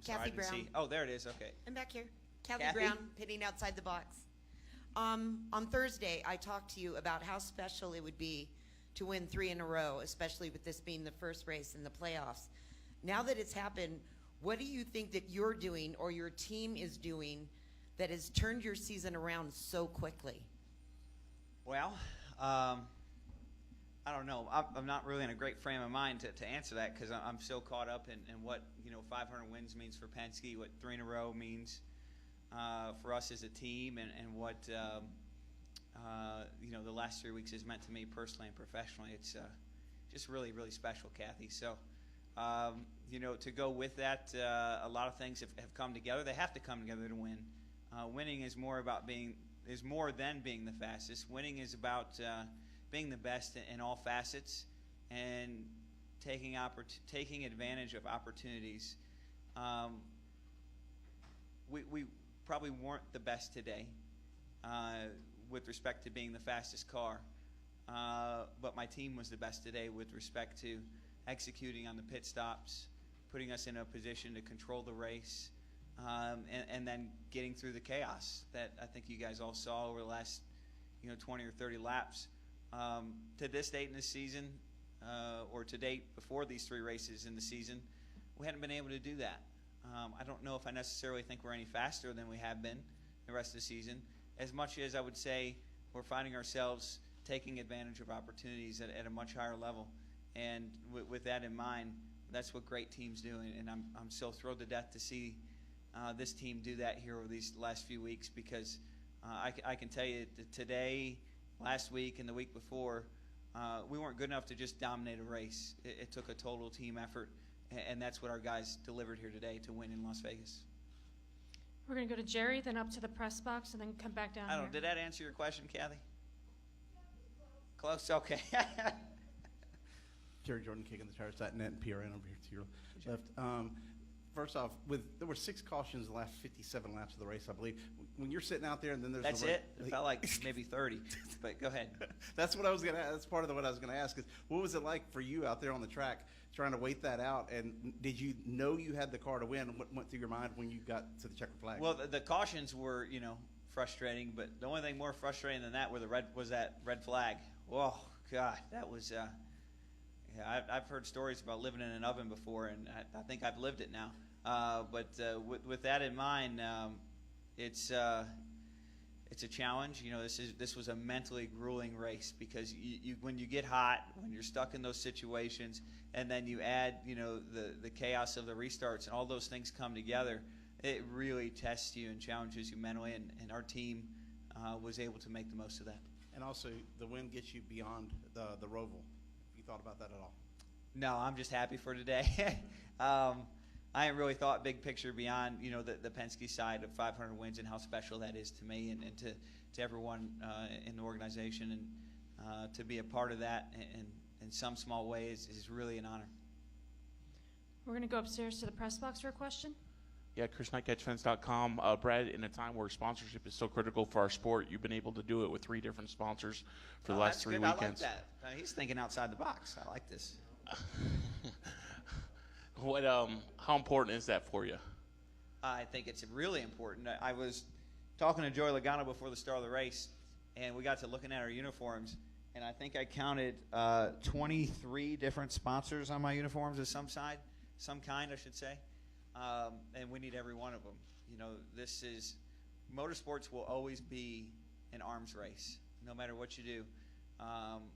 I'm sorry, I Kathy didn't Brown. see. Oh, there it is. Okay. I'm back here. Kathy Kathy? Brown, pitting outside the box. On Thursday, I talked to you about how special it would be to win 3 in a row, especially with this being the first race in the playoffs. Now that it's happened, what do you think that you're doing or your team is doing that has turned your season around so quickly? Well, I don't know. I'm not really in a great frame of mind to answer that because I'm so caught up in what 500 wins means for Penske, what 3 in a row means for us as a team, and what the last 3 weeks has meant to me personally and professionally. It's just really, really special, Kathy. So to go with that, a lot of things have come together. They have to come together to win. Winning is more than being the fastest. Winning is about being the best in all facets and taking advantage of opportunities. We probably weren't the best today with respect to being the fastest car, but my team was the best today with respect to executing on the pit stops, putting us in a position to control the race, and then getting through the chaos that I think you guys all saw over the last 20 or 30 laps. To this date in the season, or to date before these 3 races in the season, we hadn't been able to do that. I don't know if I necessarily think we're any faster than we have been the rest of the season, as much as I would say we're finding ourselves taking advantage of opportunities at a much higher level. And with that in mind, that's what great teams do. And I'm so thrilled to death to see this team do that here over these last few weeks, because I can tell you that today, last week, and the week before, we weren't good enough to just dominate a race. It took a total team effort, and that's what our guys delivered here today to win in Las Vegas. We're going to go to Jerry, then up to the press box, and then come back down I don't here. know, did that answer your question, Kathy? Close? Okay. Jerry Jordan kicking the tires, that net and PRN over here to your left. First off, there were 6 cautions the last 57 laps of the race, I believe. When you're sitting out there and then there's That's it? It felt like maybe 30, but go ahead. That's what I was gonna. That's part of what I was gonna ask. Is what was it like for you out there on the track trying to wait that out? And did you know you had the car to win? And what went through your mind when you got to the checkered flag? Well, the cautions were, frustrating, but the only thing more frustrating than that was that red flag. Oh God, that was. I've heard stories about living in an oven before, and I think I've lived it now. But with that in mind, it's a challenge. This was a mentally grueling race, because when you get hot, when you're stuck in those situations, and then you add the chaos of the restarts, and all those things come together, it really tests you and challenges you mentally. And our team was able to make the most of that. And also, the win gets you beyond the Roval. You thought about that at all? No, I'm just happy for today. I haven't really thought big picture beyond the Penske side of 500 wins and how special that is to me and to everyone in the organization, and to be a part of that in some small way is really an honor. We're going to go upstairs to the press box for a question. Yeah, Chris Knight, CatchFence.com. Brad, in a time where sponsorship is so critical for our sport, you've been able to do it with 3 different sponsors for the last 3 weekends. I like that. He's thinking outside the box. I like this. How important is that for you? I think it's really important. I was talking to Joey Logano before the start of the race, and we got to looking at our uniforms, and I think I counted 23 different sponsors on my uniforms of some kind, I should say. And we need every one of them. Motorsports will always be an arms race, no matter what you do.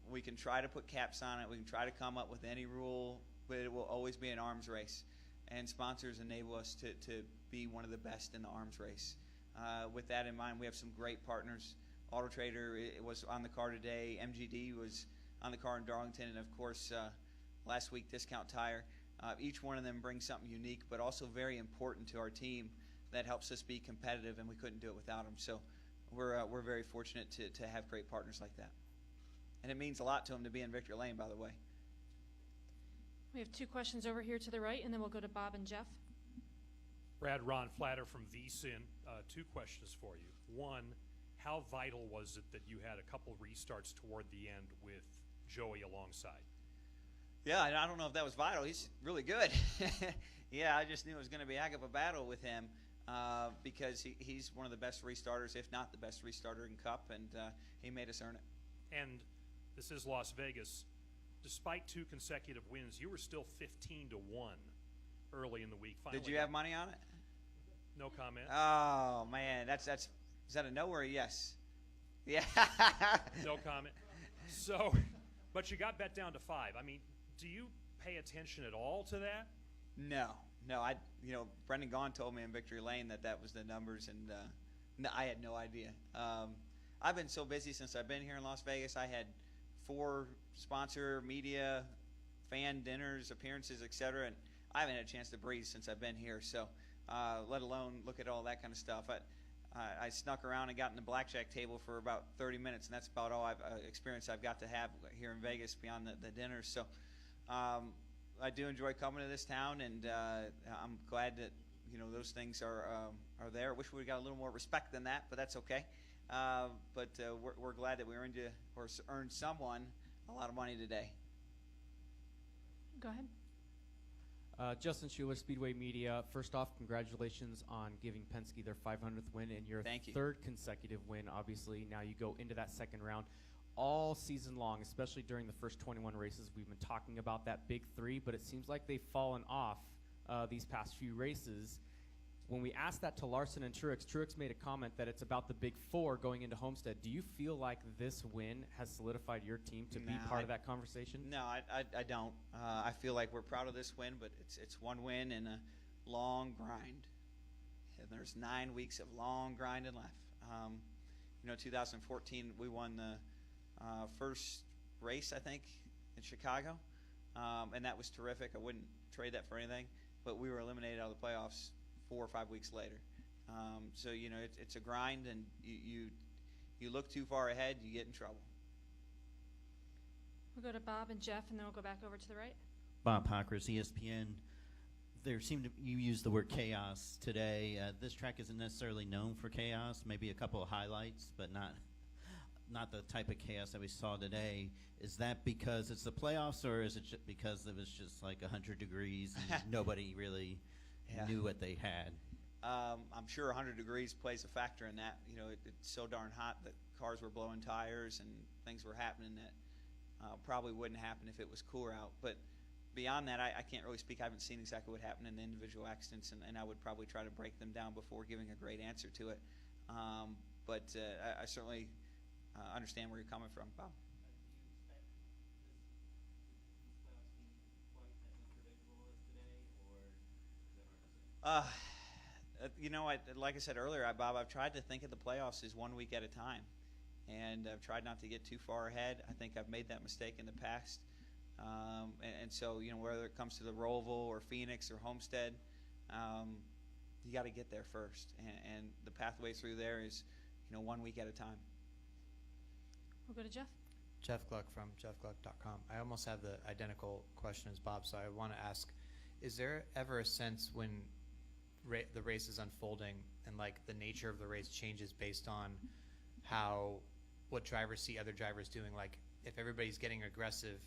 We can try to put caps on it. We can try to come up with any rule, but it will always be an arms race. And sponsors enable us to be one of the best in the arms race. With that in mind, we have some great partners. Auto Trader was on the car today. MGD was on the car in Darlington. And, of course, last week, Discount Tire. Each one of them brings something unique, but also very important to our team that helps us be competitive, and we couldn't do it without them. So we're very fortunate to have great partners like that. And it means a lot to them to be in Victory Lane, by the way. We have 2 questions over here to the right, and then we'll go to Bob and Jeff. Brad, Ron Flatter from VSIN. 2 questions for you. One, how vital was it that you had a couple restarts toward the end with Joey alongside? Yeah, and I don't know if that was vital. He's really good. Yeah, I just knew it was going to be a heck of a battle with him because he's one of the best restarters, if not the best restarter in Cup, and he made us earn it. And this is Las Vegas. Despite 2 consecutive wins, you were still 15-1 early in the week. Finally Did you have money on it? No comment. Oh man, that's is that a no or a yes? Yeah. No comment. So, but you got bet down to 5. I mean, do you pay attention at all to that? No. Brendan Gaughan told me in Victory Lane that was the numbers, and no, I had no idea. I've been so busy since I've been here in Las Vegas. I had 4 sponsor, media, fan dinners, appearances, etc., and I haven't had a chance to breathe since I've been here. So, let alone look at all that kind of stuff. I snuck around and got in the blackjack table for about 30 minutes, and that's about all experience I've got to have here in Vegas beyond the dinners. So I do enjoy coming to this town, and I'm glad that those things are there. I wish we got a little more respect than that, but that's okay. But we're glad that we earned someone a lot of money today. Go ahead. Justin Schuler, Speedway Media. First off, congratulations on giving Penske their 500th win and your Thank you. 3rd consecutive win, obviously. Now you go into that second round. All season long, especially during the first 21 races, we've been talking about that big 3, but it seems like they've fallen off these past few races. When we asked that to Larson and Truex made a comment that it's about the big 4 going into Homestead. Do you feel like this win has solidified your team to be part of that conversation? No, I don't. I feel like we're proud of this win, but it's one win in a long grind. And there's 9 weeks of long grinding left. 2014, we won the first race, I think, in Chicago, and that was terrific. I wouldn't trade that for anything, but we were eliminated out of the playoffs 4 or 5 weeks later. So it's a grind, and you look too far ahead, you get in trouble. We'll go to Bob and Jeff, and then we'll go back over to the right. Bob Hockers, ESPN. You used the word chaos today. This track isn't necessarily known for chaos. Maybe a couple of highlights, but not the type of chaos that we saw today. Is that because it's the playoffs, or is it because it was just like 100 degrees and nobody really knew what they had? I'm sure 100 degrees plays a factor in that. It's so darn hot that cars were blowing tires and things were happening that probably wouldn't happen if it was cooler out. But beyond that, I can't really speak. I haven't seen exactly what happened in the individual accidents, and I would probably try to break them down before giving a great answer to it. But I certainly understand where you're coming from, Bob. Like I said earlier, Bob, I've tried to think of the playoffs as 1 week at a time, and I've tried not to get too far ahead. I think I've made that mistake in the past, and so whether it comes to the Roval or Phoenix or Homestead, you got to get there first, and the pathway through there is 1 week at a time. We'll go to Jeff. Jeff Gluck from jeffgluck.com. I almost have the identical question as Bob, so I want to ask, is there ever a sense when the race is unfolding and like the nature of the race changes based on what drivers see other drivers doing? Like if everybody's getting aggressive,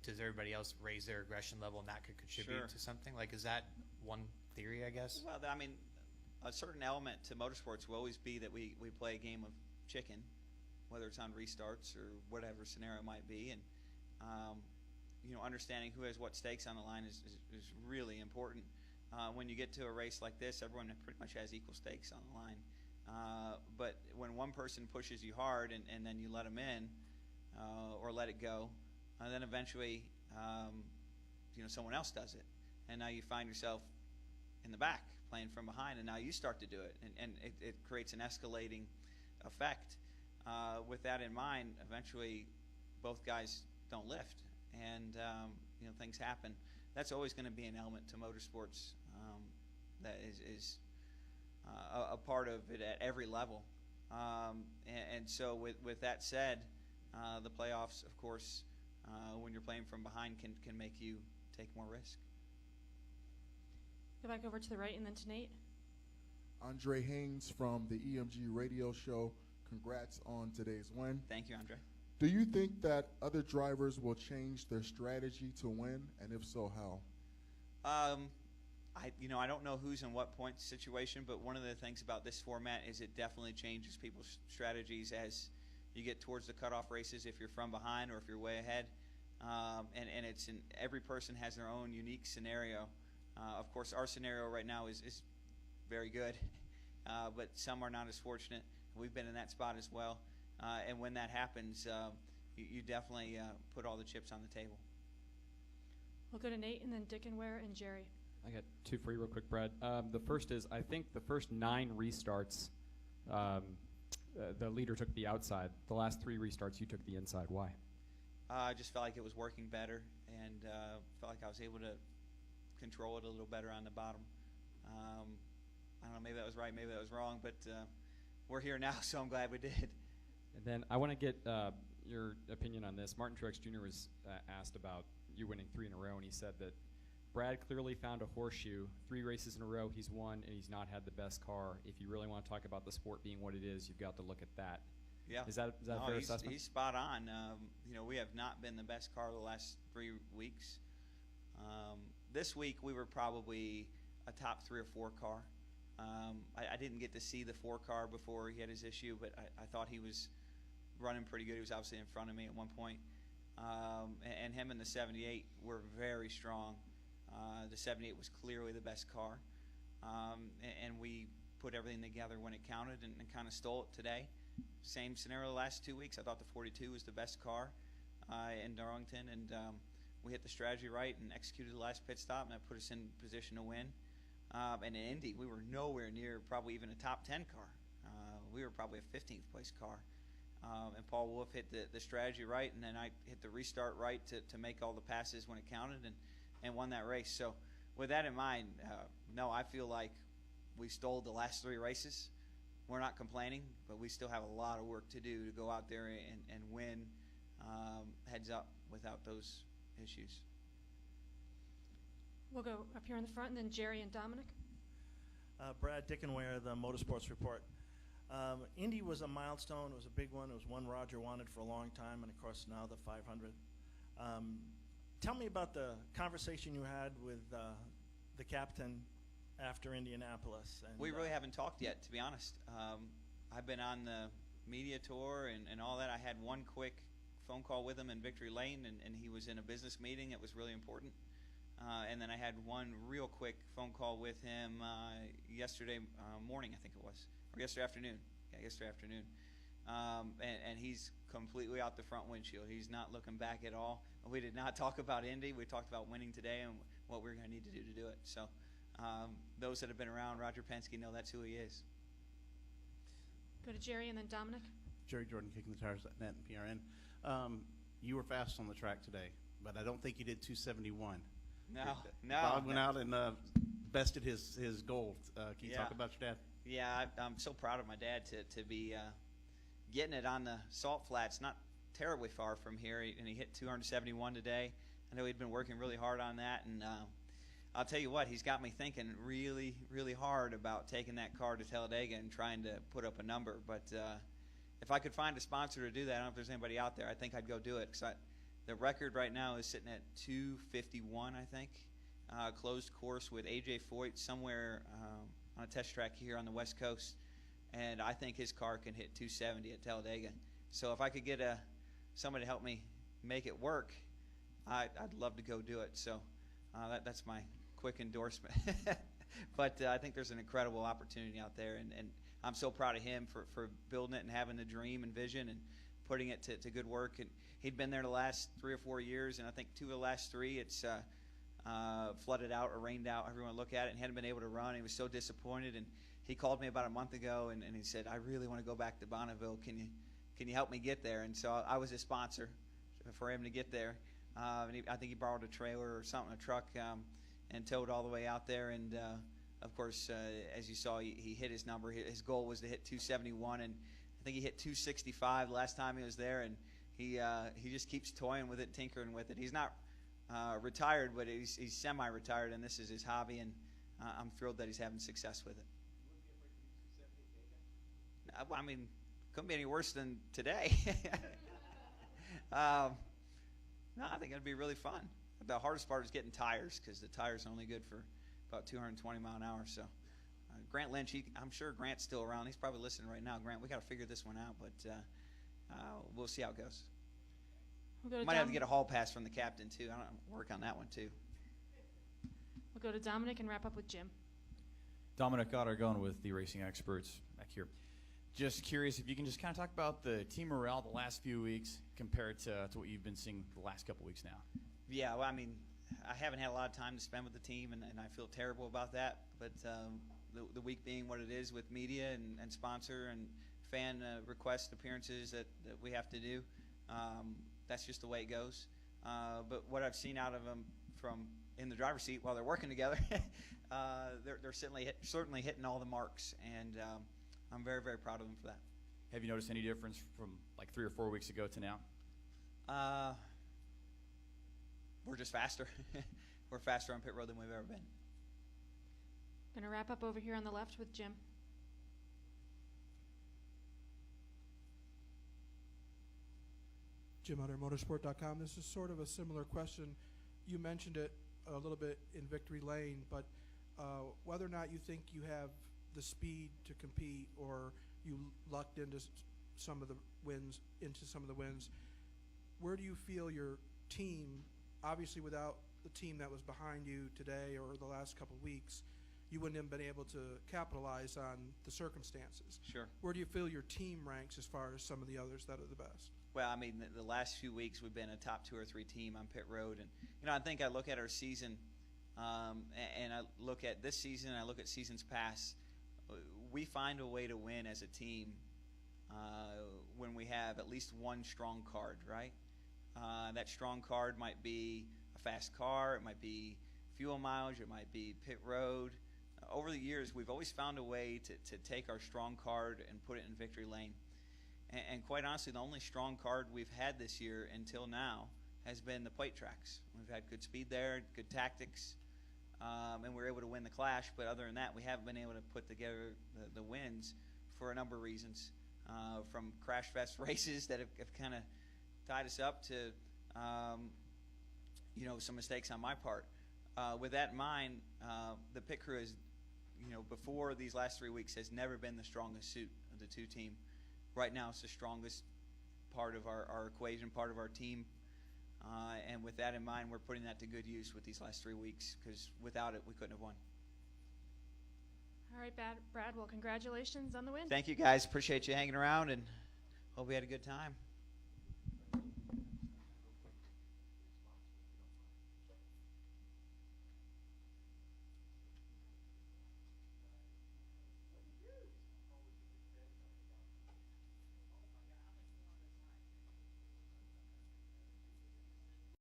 does everybody else raise their aggression level, and that could contribute to something? Like, is that one theory, I guess? Well, I mean, a certain element to motorsports will always be that we play a game of chicken, whether it's on restarts or whatever scenario it might be, and understanding who has what stakes on the line is really important. When you get to a race like this, everyone pretty much has equal stakes on the line. But when one person pushes you hard and then you let them in or let it go, then eventually someone else does it, and now you find yourself in the back playing from behind, and now you start to do it, and it creates an escalating effect. With that in mind, eventually both guys don't lift, and things happen. That's always going to be an element to motorsports that is a part of it at every level. And so with that said, the playoffs, of course, when you're playing from behind can make you take more risk. Go back over to the right and then to Nate. Andre Haynes from the EMG radio show. Congrats on today's win. Thank you, Andre. Do you think that other drivers will change their strategy to win, and if so, how? I don't know who's in what point situation, but one of the things about this format is it definitely changes people's strategies as you get towards the cutoff races, if you're from behind or if you're way ahead. And every person has their own unique scenario. Of course, our scenario right now is very good, but some are not as fortunate. We've been in that spot as well. And when that happens, you definitely put all the chips on the table. We'll go to Nate and then Dickenware and Jerry. I got two for you real quick, Brad. The first is, I think the first 9 restarts, the leader took the outside. The last 3 restarts, you took the inside. Why? I just felt like it was working better, and felt like I was able to control it a little better on the bottom. I don't know, maybe that was right, maybe that was wrong, but we're here now, so I'm glad we did. And then I want to get your opinion on this. Martin Truex Jr. was asked about you winning 3 in a row, and he said that Brad clearly found a horseshoe. 3 races in a row, he's won, and he's not had the best car. If you really want to talk about the sport being what it is, you've got to look at that. Yeah. Is that a fair assessment? He's spot on. We have not been the best car the last 3 weeks. This week we were probably a top 3 or 4 car. I didn't get to see the 4 car before he had his issue, but I thought he was running pretty good. He was obviously in front of me at one point. And him and the 78 were very strong. The 78 was clearly the best car. And we put everything together when it counted and kind of stole it today. Same scenario the last 2 weeks. I thought the 42 was the best car in Darlington, and we hit the strategy right and executed the last pit stop, and that put us in position to win. And in Indy, we were nowhere near probably even a top 10 car. We were probably a 15th place car. And Paul Wolf hit the strategy right, and then I hit the restart right to make all the passes when it counted and won that race. So with that in mind, no, I feel like we stole the last 3 races. We're not complaining, but we still have a lot of work to do to go out there and win heads up without those issues. We'll go up here in the front, and then Jerry and Dominic. Brad Dickenware, the Motorsports Report. Indy was a milestone. It was a big one. It was one Roger wanted for a long time, and of course now the 500. Tell me about the conversation you had with the captain after Indianapolis. And, we really haven't talked yet, to be honest. I've been on the media tour and all that. I had one quick phone call with him in Victory Lane, and he was in a business meeting. It was really important. And then I had one real quick phone call with him yesterday morning, I think it was, or yesterday afternoon. Yeah, yesterday afternoon. And he's completely out the front windshield. He's not looking back at all. We did not talk about Indy. We talked about winning today and what we're going to need to do it. So those that have been around Roger Penske know that's who he is. Go to Jerry and then Dominic. Jerry Jordan, Kicking the Tires, net and PRN. You were fast on the track today, but I don't think you did 271. No. Bob went out and bested his goal. Can you talk about your dad? Yeah, I'm so proud of my dad to be getting it on the salt flats, not terribly far from here, and he hit 271 today. I know he'd been working really hard on that, and I'll tell you what, he's got me thinking really, really hard about taking that car to Talladega and trying to put up a number. But if I could find a sponsor to do that, I don't know if there's anybody out there, I think I'd go do it, because the record right now is sitting at 251, I think. Closed course with A.J. Foyt somewhere on a test track here on the West Coast. And I think his car can hit 270 at Talladega. So if I could get somebody to help me make it work, I'd love to go do it. So that's my quick endorsement. But I think there's an incredible opportunity out there. And I'm so proud of him for building it and having the dream and vision and putting it to good work. And he'd been there the last 3 or 4 years, and I think 2 of the last 3, it's flooded out or rained out, however you want to look at it, and hadn't been able to run. He was so disappointed, and he called me about a month ago, and he said, I really want to go back to Bonneville. Can you help me get there? And so I was his sponsor for him to get there. And I think he borrowed a trailer or something, a truck, and towed all the way out there. And, of course, as you saw, he hit his number. His goal was to hit 271, and I think he hit 265 last time he was there. And he just keeps toying with it, tinkering with it. He's not retired, but he's semi-retired, and this is his hobby, and I'm thrilled that he's having success with it. I mean, couldn't be any worse than today. No, I think it'd be really fun. The hardest part is getting tires because the tires are only good for about 220 mile an hour. So Grant Lynch, I'm sure Grant's still around. He's probably listening right now. Grant, we got to figure this one out, but we'll see how it goes. We'll go Might have to get a hall pass from the captain too. I don't work on that one too. We'll go to Dominic and wrap up with Jim. Dominic Goddard going with the racing experts back here. Just curious if you can just kind of talk about the team morale the last few weeks compared to what you've been seeing the last couple weeks now. Yeah, well, I mean, I haven't had a lot of time to spend with the team, and I feel terrible about that. But the week being what it is with media and sponsor and fan request appearances that we have to do, that's just the way it goes. But what I've seen out of them from in the driver's seat while they're working together, they're certainly hitting all the marks, and I'm very, very proud of them for that. Have you noticed any difference from like 3 or 4 weeks ago to now? We're just faster. We're faster on pit road than we've ever been. Going to wrap up over here on the left with Jim. Jim Hunter, motorsport.com. This is sort of a similar question. You mentioned it a little bit in Victory Lane, but whether or not you think you have the speed to compete, or you lucked into some of the wins, where do you feel your team, obviously without the team that was behind you today or the last couple of weeks, you wouldn't have been able to capitalize on the circumstances. Sure. Where do you feel your team ranks as far as some of the others that are the best? Well, I mean, the last few weeks we've been a top 2 or 3 team on pit road, and I think I look at our season, and I look at this season, and I look at seasons past. We find a way to win as a team when we have at least one strong card, right? That strong card might be a fast car, it might be fuel mileage, it might be pit road. Over the years, we've always found a way to take our strong card and put it in victory lane. And quite honestly, the only strong card we've had this year until now has been the plate tracks. We've had good speed there, good tactics, and we're able to win the Clash. But other than that, we haven't been able to put together the wins for a number of reasons, from crash fest races that have kind of tied us up to some mistakes on my part. With that in mind, the pit crew is, before these last 3 weeks, has never been the strongest suit of the 2 team. Right now, it's the strongest part of our equation, part of our team. And with that in mind, we're putting that to good use with these last 3 weeks, because without it, we couldn't have won. All right, Brad, well, congratulations on the win. Thank you, guys. Appreciate you hanging around, and hope we had a good time.